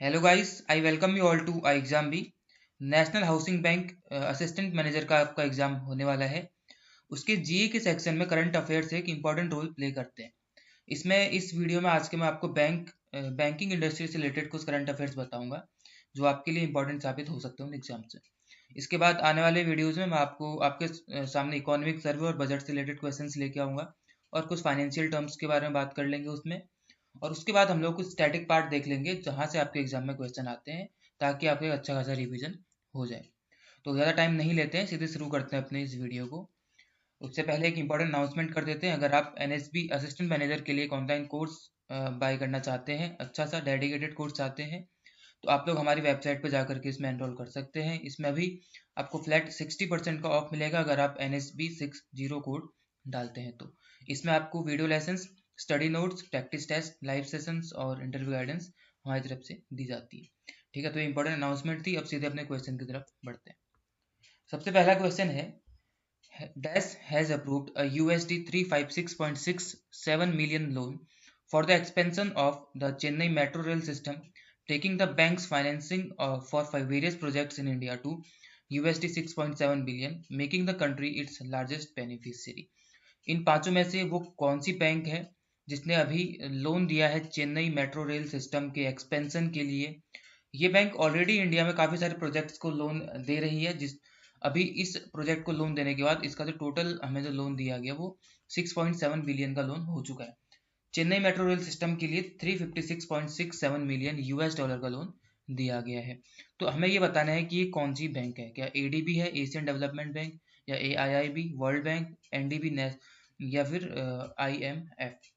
Hello guys, I welcome you all to ixamBee. National housing bank assistant manager का आपका exam होने वाला है। उसके जीए के सेक्शन में करंट अफेयर्स एक इंपॉर्टेंट रोल प्ले करते हैं। इसमें इस वीडियो में आज के मैं आपको बैंकिंग इंडस्ट्री से रिलेटेड कुछ करंट अफेयर्स बताऊंगा जो आपके लिए इंपॉर्टेंट साबित हो सकते हैं एग्जाम से। इसके बाद आने वाले वीडियोज में मैं आपको आपके सामने इकोनॉमिक सर्वे और बजट से रिलेटेड क्वेश्चंस लेके आऊंगा और कुछ फाइनेंशियल टर्म्स के बारे में बात कर लेंगे उसमें। और उसके बाद हम लोग कुछ स्टैटिक पार्ट देख लेंगे जहाँ से आपके एग्जाम में क्वेश्चन आते हैं, ताकि आपका एक अच्छा खासा रिवीजन हो जाए। तो ज़्यादा टाइम नहीं लेते हैं, सीधे शुरू करते हैं अपने इस वीडियो को। उससे पहले एक इंपॉर्टेंट अनाउंसमेंट कर देते हैं। अगर आप एनएसबी असिस्टेंट मैनेजर के लिए एक ऑनलाइन कोर्स बाय करना चाहते हैं, अच्छा सा डेडिकेटेड कोर्स चाहते हैं, तो आप लोग हमारी वेबसाइट पर जाकर के इसमें एनरोल कर सकते हैं। इसमें अभी आपको फ्लैट 60% का ऑफ मिलेगा अगर आप NSB60 कोड डालते हैं। तो इसमें आपको video lessons, study notes, practice test, live sessions और इंटरव्यू गाइडेंस हमारी तरफ से दी जाती है। ठीक है, तो ये इंपॉर्टेंट अनाउंसमेंट थी। अब सीधे अपने क्वेश्चन की तरफ बढ़ते हैं। सबसे पहला क्वेश्चन है, Dash has approved a USD 356.67 million loan for the expansion of the Chennai Metro Rail system, taking the bank's financing for various projects in India to USD 6.7 billion, making the country its largest beneficiary. इन पांचों में से वो कौन सी bank है जिसने अभी loan दिया है चेन्नई मेट्रो रेल सिस्टम के एक्सपेंशन के लिए? ये बैंक ऑलरेडी इंडिया में काफ़ी सारे प्रोजेक्ट्स को लोन दे रही है। जिस अभी इस प्रोजेक्ट को लोन देने के बाद इसका जो टोटल हमें जो लोन दिया गया वो 6.7 बिलियन का लोन हो चुका है। चेन्नई मेट्रो रेल सिस्टम के लिए 356.67 मिलियन यूएस डॉलर का लोन दिया गया है। तो हमें ये बताना है कि ये कौन सी बैंक है। क्या एडीबी है, एशियन डेवलपमेंट बैंक, या एआईआईबी, वर्ल्ड बैंक, एनडीबी, या फिर आईएमएफ?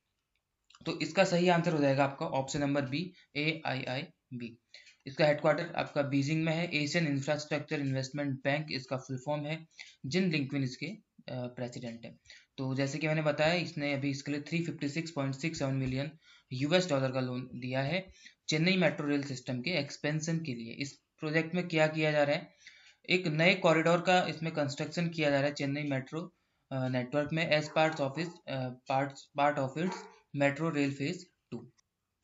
तो इसका सही आंसर हो जाएगा आपका ऑप्शन नंबर बी, एआईआईबी। इसका हेडक्वार्टर आपका बीजिंग में है। एशियन इंफ्रास्ट्रक्चर इन्वेस्टमेंट बैंक इसका फुल फॉर्म है। जिन लिंक्विन इसके प्रेसिडेंट है। तो जैसे कि मैंने बताया, इसने अभी इसके लिए 356.67 मिलियन यूएस डॉलर का लोन दिया है चेन्नई मेट्रो रेल सिस्टम के एक्सपेंशन के लिए। इस प्रोजेक्ट में क्या किया जा रहा है, एक नए कॉरिडोर का इसमें कंस्ट्रक्शन किया जा रहा है चेन्नई मेट्रो नेटवर्क में, as part of its metro rail phase 2।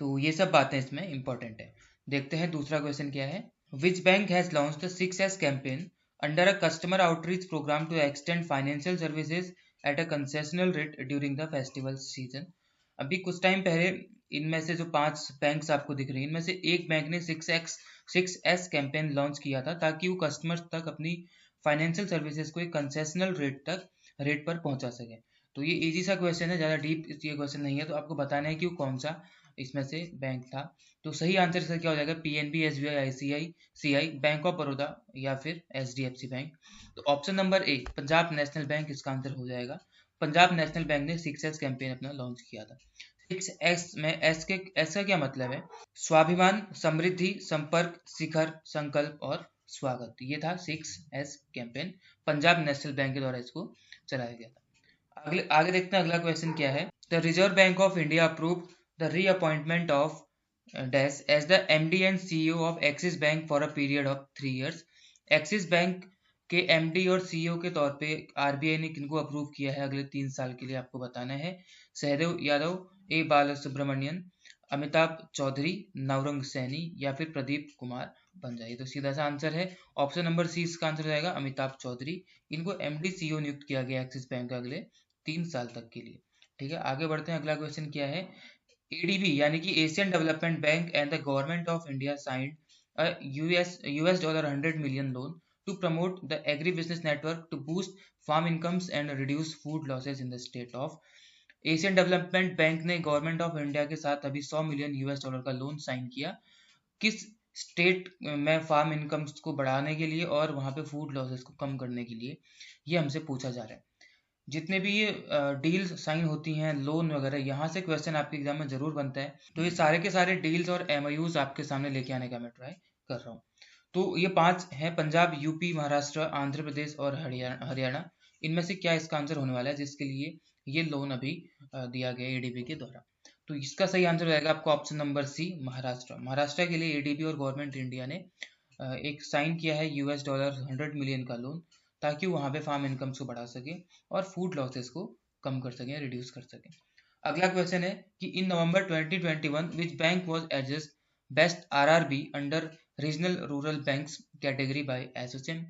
तो ये सब बातें इसमें इंपॉर्टेंट है। देखते हैं दूसरा क्वेश्चन क्या है। Which bank has launch the 6S campaign under a customer outreach program to extend financial services at a concessional rate during the festival season? अभी कुछ टाइम पहले इनमें से जो 5 बैंक्स आपको दिख रही हैं, इनमें से एक बैंक ने 6S कैंपेन लॉन्च किया था ताकि वो कस्टमर्स तक अपनी फाइनेंशियल सर्विसेज को एक कंसेशनल रेट पर पहुंचा सके। तो ये इजी सा क्वेश्चन है, ज़्यादा डीप ये क्वेश्चन नहीं है। तो आपको बताना है कि वो कौन सा इसमें से बैंक था। तो सही आंसर इसका क्या हो जाएगा, PNB, SBI, ICI, bank of Baroda, या फिर एचडीएफसी बैंक। तो option number A, Punjab national bank, इसका आंसर हो जाएगा। पंजाब नेशनल बैंक ने 6S कैंपेन अपना लॉन्च किया था। 6S में एस का क्या मतलब है? स्वाभिमान, समृद्धि, संपर्क, शिखर, संकल्प और स्वागत। ये था 6S campaign, Punjab national bank के द्वारा इसको चलाया गया था। आगे देखते हैं अगला क्वेश्चन क्या है। The reserve bank of India approve the reappointment of dash as the MD and CEO of Axis bank for a period of 3 years. Axis bank के एमडी और सीईओ के तौर पे आरबीआई ने किनको अप्रूव किया है अगले 3 साल के लिए? आपको बताना है। सहदेव यादव, ए बाल सुब्रमण्यन, अमिताभ चौधरी, नवरंग सैनी, या फिर प्रदीप कुमार पंजाई। तो सीधा सा आंसर है ऑप्शन नंबर सी, इसका आंसर हो जाएगा अमिताभ चौधरी। इनको एमडी सीईओ नियुक्त किया गया एक्सिस बैंक का अगले 3 साल तक के लिए। ठीक है, आगे बढ़ते हैं। अगला क्वेश्चन क्या है। एडीबी यानी कि Asian development bank and the government of India signed a US dollar 100 million loan to promote the agri business network to boost farm incomes and reduce food losses in the state of. Asian development bank ने government of India के साथ अभी 100 million US dollar का loan sign किया। किस state में farm incomes को बढ़ाने के लिए और वहाँ पे फूड लॉसेस को कम करने के लिए, ये हमसे पूछा जा रहा है। जितने भी ये डील्स साइन होती हैं, लोन वगैरह, यहाँ से क्वेश्चन आपके एग्जाम में जरूर बनता है। तो ये सारे के सारे डील्स और एमओयूज आपके सामने लेके आने का मैं ट्राई कर रहा हूँ। तो ये 5 हैं, पंजाब, यूपी, महाराष्ट्र, आंध्र प्रदेश और हरियाणा। इनमें से क्या इसका आंसर होने वाला है जिसके लिए ये लोन अभी दिया गया एडीबी के द्वारा? तो इसका सही आंसर हो जाएगा आपका option number C, Maharashtra. Maharashtra के लिए एडीबी और गवर्नमेंट इंडिया ने एक साइन किया है यूएस डॉलर 100 मिलियन का लोन, ताकि वहाँ पे फार्म इनकम्स को बढ़ा सके और फूड लॉसेस को कम कर सकें, रिड्यूस कर सकें। अगला क्वेश्चन है कि इन नवंबर 2021 which bank was adjust best RRB under regional rural banks category by ASSOCHAM.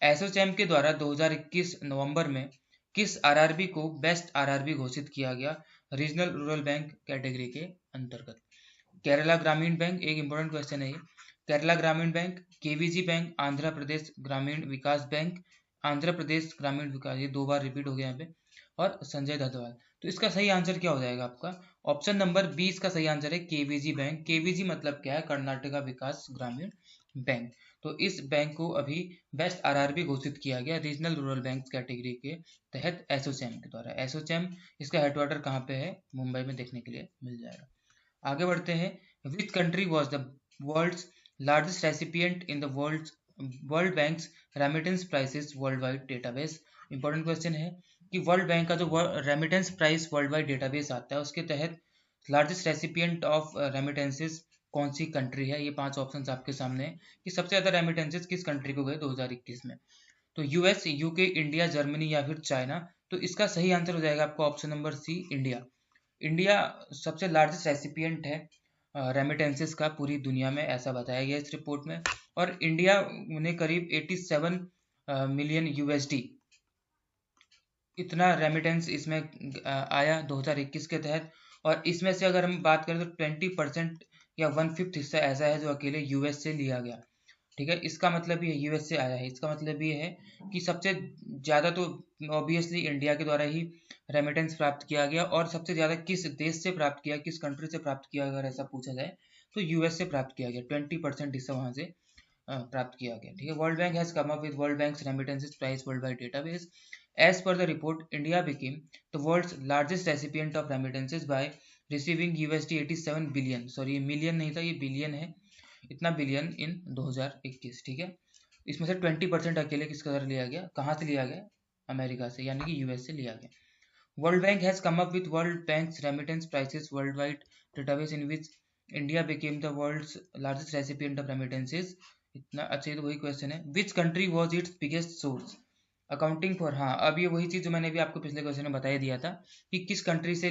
ASSOCHAM के द्वारा 2021 नवंबर में किस आरआरबी को बेस्ट आरआरबी घोषित किया गया रीजनल रूरल बैंक कैटेगरी के अंतर्गत? केरला ग्रामीण बैंक, एक इंपॉर्टेंट क्वेश्चन है ये। केरला ग्रामीण बैंक, केवीजी बैंक, आंध्र प्रदेश ग्रामीण विकास बैंक, आंध्र प्रदेश ग्रामीण विकास, ये दो बार रिपीट हो गया यहाँ पे, और संजय दत्तवाल। तो इसका सही आंसर क्या हो जाएगा आपका? ऑप्शन नंबर 20 का सही आंसर है केवीजी बैंक। केवीजी मतलब क्या है? कर्नाटका विकास ग्रामीण बैंक। तो इस बैंक को अभी बेस्ट आरआरबी घोषित किया गया रीजनल रूरल बैंक कैटेगरी के तहत एसोचैम के द्वारा। एसोचैम, इसका हेडक्वार्टर कहाँ पे है? मुंबई में, देखने के लिए मिल जाएगा। आगे बढ़ते हैं। Which country was the world's largest recipient in the world bank's remittance prices world wide database? Important question है कि वर्ल्ड बैंक का जो remittance price world wide database आता है उसके तहत लार्जेस्ट रेसिपिएंट ऑफ रेमिटेंसेस कौन सी कंट्री है? ये 5 ऑप्शंस आपके सामने है कि सबसे ज्यादा रेमिटेंसेस किस कंट्री को गए 2021 में। तो यूएस, यूके, इंडिया, जर्मनी या फिर चाइना? तो इसका सही आंसर हो जाएगा आपका option number C, India. India सबसे लार्जेस्ट रेसिपिएंट है रेमिटेंसेस का पूरी दुनिया में, ऐसा बताया गया इस रिपोर्ट में। और इंडिया ने करीब 87 मिलियन यूएसडी इतना रेमिटेंस इसमें आया 2021 के तहत। और इसमें से अगर हम बात करें तो 20% या 1/5 हिस्सा ऐसा है जो अकेले यूएस से लिया गया। ठीक है, इसका मतलब ये यूएस से आया है। इसका मतलब ये है कि सबसे ज़्यादा तो ऑब्वियसली इंडिया के द्वारा ही रेमिटेंस प्राप्त किया गया, और सबसे ज़्यादा किस देश से प्राप्त किया, किस कंट्री से प्राप्त किया, अगर ऐसा पूछा जाए तो यूएस से प्राप्त किया गया। 20% हिस्सा वहाँ से प्राप्त किया गया। ठीक है, world bank has come up with world bank's remittances price world wide database. As per the report, India became the world's largest recipient of remittances by receiving USD 87 billion, sorry ये मिलियन नहीं था, ये billion है, इतना billion in 2021। ठीक है, इसमें से 20% अकेले किसका द्वारा लिया गया? कहाँ से लिया गया? अमेरिका से, यानी कि यूएस से लिया गया। World bank has come up with world bank's remittance prices world wide database in which India became the world's largest recipient of remittances. इतना अच्छा, ये तो वही क्वेश्चन है। Which country was its biggest source accounting for, हाँ अब ये वही चीज़ जो मैंने भी आपको पिछले क्वेश्चन में बता ही दिया था कि किस कंट्री से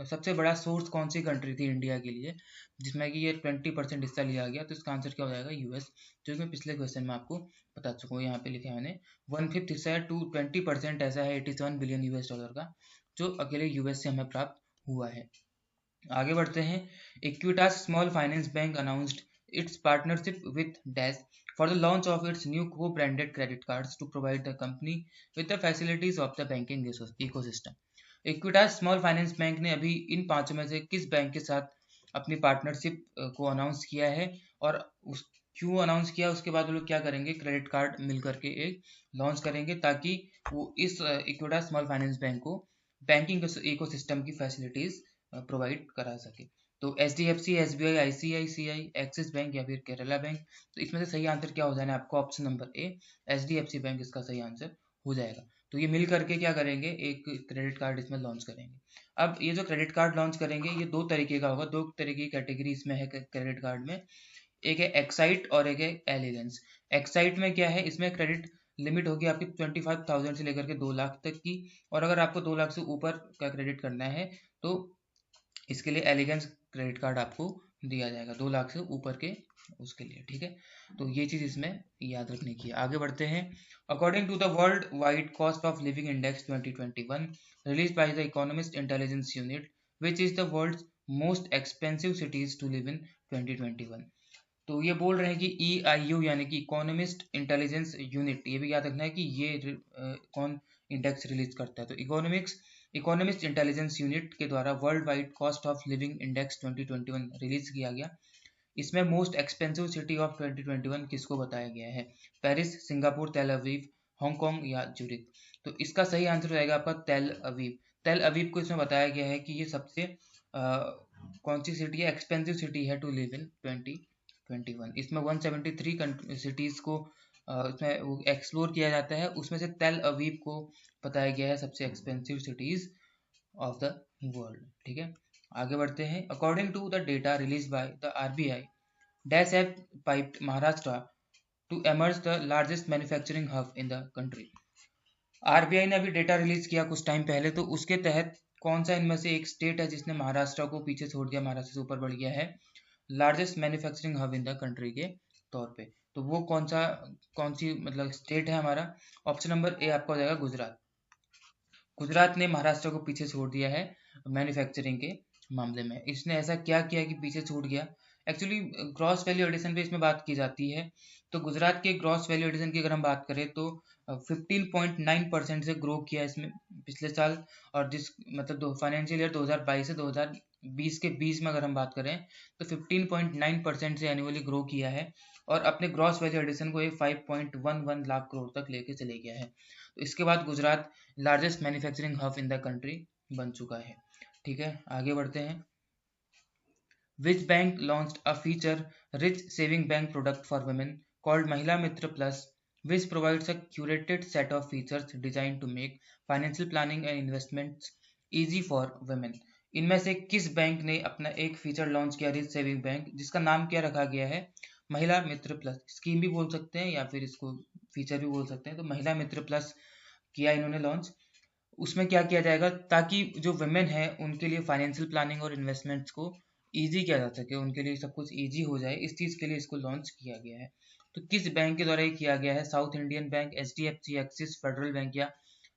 सबसे बड़ा सोर्स कौन सी कंट्री थी इंडिया के लिए जिसमें कि ये 20% हिस्सा लिया गया। तो इसका आंसर क्या हो जाएगा? यूएस, जो कि मैं पिछले क्वेश्चन में आपको बता चुका हूँ। यहाँ पे लिखा है मैंने 1/5 हिस्सा है, 20% ऐसा है 87 बिलियन यूएस डॉलर का, जो अकेले यूएस से हमें प्राप्त हुआ है। आगे बढ़ते हैं। Equitas small finance bank announced it's partnership with dash for the launch of its new co-branded credit cards to provide the company with the facilities of the banking ecosystem. Equitas small finance bank ने अभी इन पांचों में से किस bank के साथ अपनी partnership को अनाउंस किया है, और उस क्यों अनाउंस किया, उसके बाद वो लोग क्या करेंगे? क्रेडिट कार्ड मिल करके एक लॉन्च करेंगे ताकि वो इस इक्विटास स्मॉल फाइनेंस बैंक को बैंकिंग इकोसिस्टम की फैसिलिटीज प्रोवाइड करा सके। तो HDFC, SBI, ICICI, axis bank या फिर केरला बैंक? तो इसमें से सही आंसर क्या हो जाना है आपका? Option number A, HDFC bank इसका सही आंसर हो जाएगा। तो ये मिल करके क्या करेंगे? एक क्रेडिट कार्ड इसमें लॉन्च करेंगे। अब ये जो क्रेडिट कार्ड लॉन्च करेंगे ये दो तरीके का होगा, दो तरीके की कैटेगरी इसमें है क्रेडिट कार्ड में। एक है एक्साइट और एक है एलिगेंस। एक्साइट में क्या है? इसमें क्रेडिट लिमिट होगी आपकी 25,000 से लेकर के 2 लाख तक की, और अगर आपको 2 लाख से ऊपर का क्रेडिट करना है तो इसके लिए एलिगेंस क्रेडिट कार्ड आपको दिया जाएगा 2 लाख से ऊपर के उसके लिए। ठीक है, तो ये चीज़ इसमें याद रखने की है। आगे बढ़ते हैं। According to the world wide cost of living index 2021 release by the Economist Intelligence Unit, which is the world's most expensive cities to live in 2021? तो ये बोल रहे हैं कि EIU यानी कि इकोनॉमिस्ट इंटेलिजेंस यूनिट, ये भी याद रखना है कि ये कौन इंडेक्स रिलीज करता है। तो इकोनॉमिस्ट इंटेलिजेंस यूनिट के द्वारा world wide cost of living index 2021 release किया गया। इसमें मोस्ट एक्सपेंसिव सिटी ऑफ 2021 किसको बताया गया है? पेरिस, सिंगापुर, तेल अवीव, हांगकांग या ज्यूरिख? तो इसका सही आंसर हो जाएगा आपका तेल अवीव। तेल अवीव को इसमें बताया गया है कि ये सबसे कौन सी सिटी है? एक्सपेंसिव सिटी है टू लिव इन 2021। इसमें 173 सिटीज को इसमें एक्सप्लोर किया जाता है, उसमें से तेल अवीव को बताया गया है सबसे expensive cities of the world. ठीक है, आगे बढ़ते हैं। According to the data release by the RBI, dash have piped Maharashtra to emerge the largest manufacturing hub in the country. RBI ने अभी डेटा रिलीज किया कुछ टाइम पहले, तो उसके तहत कौन सा इनमें से एक स्टेट है जिसने महाराष्ट्र को पीछे छोड़ दिया, महाराष्ट्र से ऊपर बढ़ गया है largest manufacturing hub in the country के तौर पे। तो वो कौन सी मतलब स्टेट है हमारा? ऑप्शन नंबर ए आपका हो जाएगा गुजरात। गुजरात ने महाराष्ट्र को पीछे छोड़ दिया है मैन्युफैक्चरिंग के मामले में। इसने ऐसा क्या किया कि पीछे छूट गया? एक्चुअली ग्रॉस वैल्यू एडिशन पे इसमें बात की जाती है। तो गुजरात के ग्रॉस वैल्यू एडिशन की अगर हम बात करें तो 15.9% से ग्रो किया इसमें पिछले साल। और जिस मतलब फाइनेंशियल ईयर 2022 से 2020 के बीच में अगर हम बात करें तो 15.9% से एनुअली ग्रो किया है और अपने ग्रॉस वैल्यू एडिशन को 5.11 लाख करोड़ तक लेके चले गया है। तो इसके बाद Gujarat largest manufacturing hub in the country बन चुका है। ठीक है, आगे बढ़ते हैं। Which bank launched a feature rich saving bank product for women called महिला मित्र plus which provides a curated set of features designed to make financial planning and investments easy for women। इनमें से किस बैंक ने अपना एक feature launch किया rich saving bank, जिसका नाम क्या रखा गया है? महिला मित्र प्लस। स्कीम भी बोल सकते हैं या फिर इसको फीचर भी बोल सकते हैं। तो महिला मित्र प्लस किया इन्होंने लॉन्च। उसमें क्या किया जाएगा ताकि जो वुमेन है उनके लिए फाइनेंशियल प्लानिंग और इन्वेस्टमेंट्स को ईजी किया जा सके, उनके लिए सब कुछ ईजी हो जाए, इस चीज़ के लिए इसको लॉन्च किया गया है। तो किस बैंक के द्वारा ये किया गया है? South Indian bank, HDFC, axis, federal bank या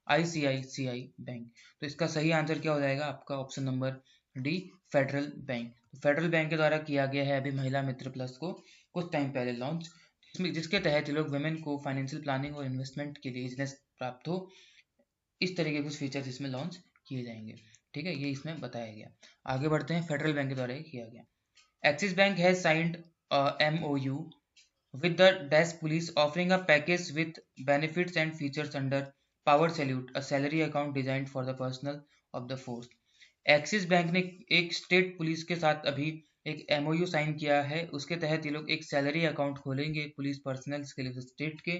ICICI बैंक। तो इसका सही आंसर क्या हो जाएगा आपका? Option number D, federal bank. तो फेडरल बैंक के द्वारा किया गया है अभी महिला मित्र प्लस को कुछ टाइम पहले लॉन्च, जिसके तहत लोग वुमेन को फाइनेंशियल प्लानिंग और इन्वेस्टमेंट के लिए इजीनेस प्राप्त हो, इस तरह के कुछ फीचर्स इसमें लॉन्च किए जाएंगे। ठीक है, ये इसमें बताया गया। आगे बढ़ते हैं, फेडरल बैंक के द्वारा ये किया गया। Axis bank has signed MOU with the Dash Police offering a package with benefits and features under Power Salute, a salary account designed for the personnel of the force। Axis bank ने एक state police के साथ अभी एक MOU sign किया है। उसके तहत ये लोग एक सैलरी अकाउंट खोलेंगे पुलिस पर्सनल्स के लिए स्टेट के,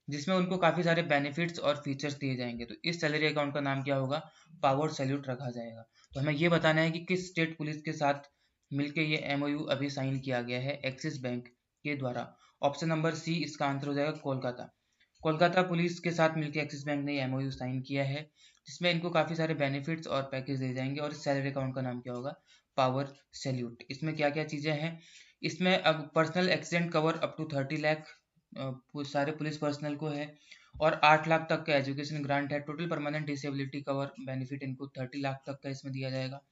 जिसमें उनको काफ़ी सारे बेनिफिट्स और फीचर्स दिए जाएंगे। तो इस सैलरी अकाउंट का नाम क्या होगा? पावर सैल्यूट रखा जाएगा। तो हमें ये बताना है कि किस स्टेट पुलिस के साथ मिलके ये MOU अभी साइन किया गया है एक्सिस बैंक के द्वारा। ऑप्शन नंबर सी इसका आंसर हो जाएगा कोलकाता। कोलकाता पुलिस के साथ मिलकर एक्सिस बैंक ने MOU साइन किया है, जिसमें इनको काफ़ी सारे बेनिफिट्स और पैकेज दिए जाएंगे। और इस सैलरी अकाउंट का नाम क्या होगा? Power salute. इसमें क्या क्या चीज़ें हैं? इसमें अब personal accident cover up to 30 lakh सारे पुलिस पर्सनल को है, और 8 लाख तक का एजुकेशन ग्रांट है। Total permanent disability cover benefit इनको 30 लाख तक का इसमें दिया जाएगा।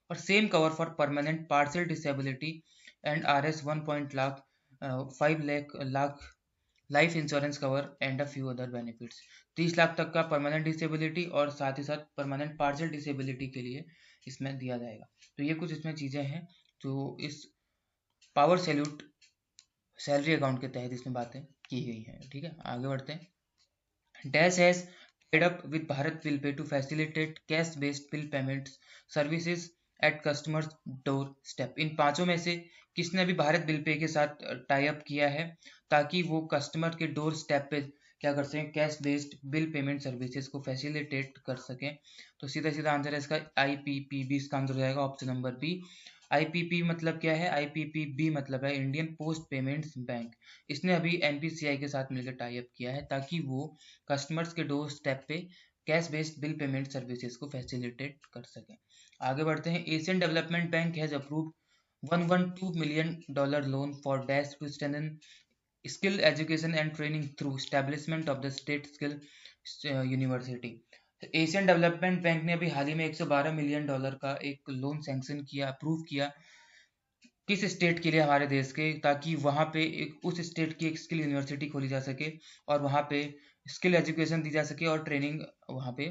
और same cover for permanent partial disability and RS 1 lakh 5 lakh life insurance cover and a few other benefits. 30 lakh तक का परमानेंट डिसेबिलिटी और साथ ही साथ परमानेंट पार्शियल डिसेबिलिटी के लिए इसमें दिया जाएगा। तो ये कुछ इसमें चीज़ें हैं जो इस पावर सैल्यूट सैलरी अकाउंट के तहत इसमें बातें की गई हैं। ठीक है, आगे बढ़ते हैं। Dash has tied up with Bharat Bill Pay to facilitate cash-based bill payments services at customers' doorstep। इन पांचों में से किसने अभी भारत बिल पे के साथ टाई अप किया है ताकि वो कस्टमर के डोर स्टेप पे क्या कर सकें? Cash based bill payment services को फैसिलिटेट कर सकें। तो सीधा सीधा आंसर है इसका IPPB, इसका आंसर हो जाएगा ऑप्शन नंबर बी। IPP मतलब क्या है? IPPB मतलब है इंडियन पोस्ट पेमेंट्स बैंक। इसने अभी NPCI के साथ मिलकर टाई अप किया है ताकि वो कस्टमर्स के डोर स्टेप पे cash based bill payment services को फैसिलिटेट कर सकें। आगे बढ़ते हैं। Asian development bank has approved $112 million loan for dash to strengthen skill education and training through establishment of the state skill university. एशियन development bank ने अभी हाल ही में $112 मिलियन का एक लोन सैंक्शन किया, अप्रूव किया। किस स्टेट के लिए? हमारे देश के, ताकि वहाँ पे एक उस स्टेट की एक स्किल यूनिवर्सिटी खोली जा सके और वहाँ पे स्किल एजुकेशन दी जा सके और ट्रेनिंग वहाँ पे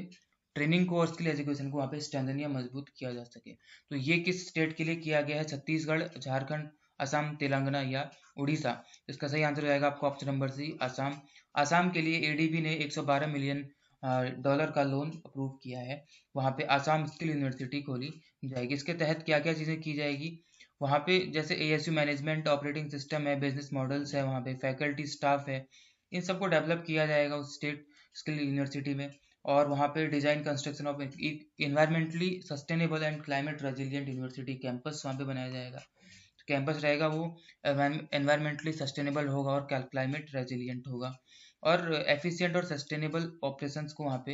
ट्रेनिंग को और स्किल एजुकेशन को वहाँ पे स्ट्रेंथन या मजबूत किया जा सके। तो ये किस स्टेट के लिए किया गया है? छत्तीसगढ़, झारखंड, असम, तेलंगाना या उड़ीसा। इसका सही आंसर हो जाएगा आपको option number C, Assam. Assam के लिए ADB ने $112 मिलियन का लोन अप्रूव किया है। वहाँ पे असम स्किल यूनिवर्सिटी खोली जाएगी। इसके तहत क्या क्या चीज़ें की जाएगी? वहाँ पे जैसे ASU मैनेजमेंट, ऑपरेटिंग सिस्टम है, बिजनेस मॉडल्स है, वहाँ पे फैकल्टी स्टाफ है, इन सबको डेवलप किया जाएगा उस स्टेट स्किल यूनिवर्सिटी में। और वहाँ पे design construction of environmentally sustainable and climate resilient university campus वहाँ पे बनाया जाएगा। तो कैंपस रहेगा वो एनवायरमेंटली सस्टेनेबल होगा और क्लाइमेट रेजिलियंट होगा, और एफिशिएंट और सस्टेनेबल ऑपरेशंस को वहाँ पे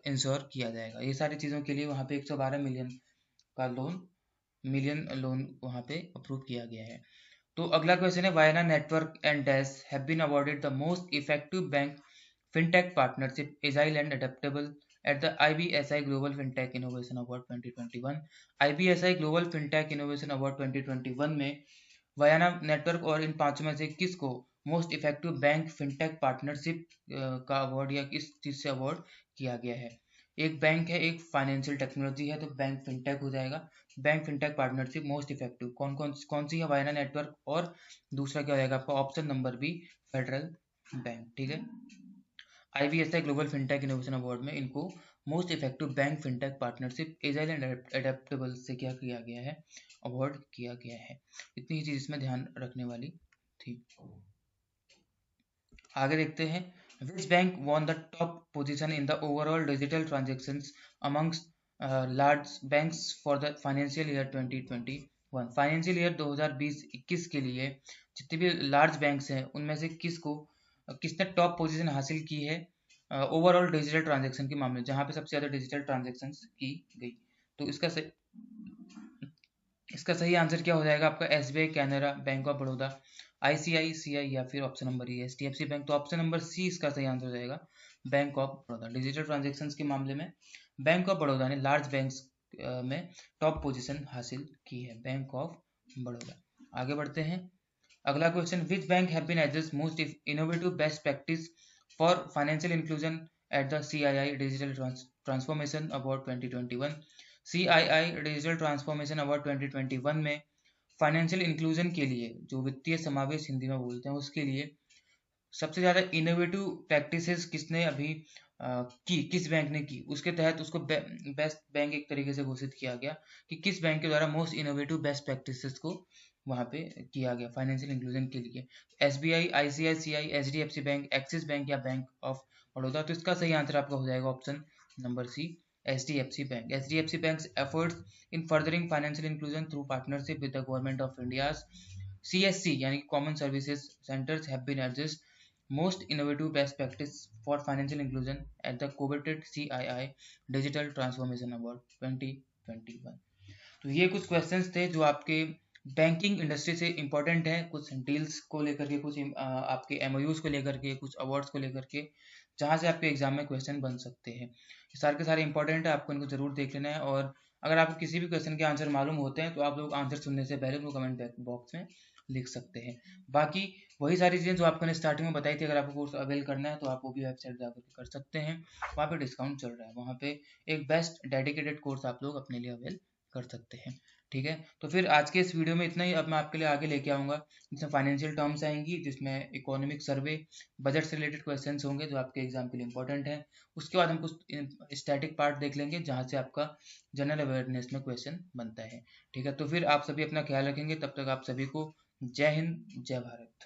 इंश्योर किया जाएगा। ये सारी चीज़ों के लिए वहाँ पे 112 मिलियन का लोन मिलियन लोन वहाँ पे अप्रूव किया गया है। तो अगला क्वेश्चन है, Vayana network and Dash have been awarded the most effective bank fintech partnership agile and adaptable at the IBSI Global FinTech Innovation Award 2021। IBSI Global FinTech Innovation Award 2021 में वयाना network और इन पांचों में से किसको most effective bank fintech partnership का award या किस चीज से अवार्ड किया गया है? एक बैंक है, एक फाइनेंशियल टेक्नोलॉजी है, तो बैंक फिनटेक हो जाएगा। Bank fintech partnership most effective कौन सी है? वायना नेटवर्क, और दूसरा क्या हो जाएगा आपका option number B, Federal Bank. ठीक है, IBSI global fintech innovation award में इनको most effective bank fintech partnership agile and adaptable से क्या किया गया है? अवार्ड किया गया है। इतनी ही चीज इसमें ध्यान रखने वाली थी। आगे देखते हैं, which bank won the top position in the overall digital transactions amongst large banks for the financial year 2021। Financial year 2020-21 के लिए जितने भी लार्ज बैंक्स हैं उनमें से किसने टॉप पोजीशन हासिल की है ओवरऑल डिजिटल ट्रांजेक्शन के मामले, जहाँ पे सबसे ज़्यादा डिजिटल ट्रांजेक्शन की गई? तो इसका सही आंसर क्या हो जाएगा आपका? SBI, Canara, bank of Baroda, ICICI या फिर option number E HDFC bank. तो ऑप्शन नंबर सी इसका सही आंसर हो जाएगा, bank of Baroda. Digital transactions के मामले में बैंक ऑफ बड़ौदा ने लार्ज बैंक्स में टॉप पोजीशन हासिल की है, बैंक ऑफ बड़ौदा। आगे बढ़ते हैं, अगला question, which bank have been adjust most innovative best practice for financial inclusion at the CII digital transformation award 2021। CII digital transformation award 2021 में फाइनेंशियल इंक्लूजन के लिए, जो वित्तीय समावेश हिंदी में बोलते हैं, उसके लिए सबसे ज़्यादा इनोवेटिव प्रैक्टिसेस किसने अभी किस बैंक ने की, उसके तहत उसको बेस्ट बैंक एक तरीके से घोषित किया गया कि किस बैंक के द्वारा मोस्ट इनोवेटिव बेस्ट प्रैक्टिसेस को वहाँ पे किया गया फाइनेंशियल इंक्लूजन के लिए। SBI, ICICI, HDFC bank, Axis bank या बैंक ऑफ बड़ौदा। तो इसका सही आंसर आपका हो जाएगा option number C, HDFC bank. HDFC bank's efforts in furthering financial inclusion through partnership with the government of India CSC यानी common services centers have been adjust most innovative best practice for financial inclusion at the coveted CII Digital Transformation Award 2021। तो ये कुछ questions थे जो आपके banking industry से important है, कुछ डील्स को लेकर के, कुछ आपके MOUs को लेकर के, कुछ अवार्ड्स को लेकर के, जहाँ से आपके एग्जाम में क्वेश्चन बन सकते हैं। सारे के सारे इंपॉर्टेंट है, आपको इनको जरूर देख लेना है। और अगर आपको किसी भी क्वेश्चन के आंसर मालूम होते हैं तो आप लोग आंसर सुनने से पहले उनको कमेंट बॉक्स में लिख सकते हैं। बाकी वही सारी चीज़ें जो आपको स्टार्टिंग में बताई थी, अगर आपको कोर्स अवेल करना है तो आप वो भी वेबसाइट जाकर कर सकते हैं, वहाँ पे डिस्काउंट चल रहा है, वहाँ पे एक बेस्ट डेडिकेटेड कोर्स आप लोग अपने लिए अवेल कर सकते हैं। ठीक है, तो फिर आज के इस वीडियो में इतना ही। अब मैं आपके लिए आगे लेके आऊँगा जिसमें फाइनेंशियल टर्म्स आएंगी, जिसमें इकोनॉमिक सर्वे, बजट से रिलेटेड क्वेश्चंस होंगे जो आपके एग्जाम के लिए इंपॉर्टेंट है। उसके बाद हम कुछ स्टैटिक पार्ट देख लेंगे जहाँ से आपका जनरल अवेयरनेस में क्वेश्चन बनता है। ठीक है, तो फिर आप सभी अपना ख्याल रखेंगे, तब तक आप सभी को जय हिंद, जय भारत।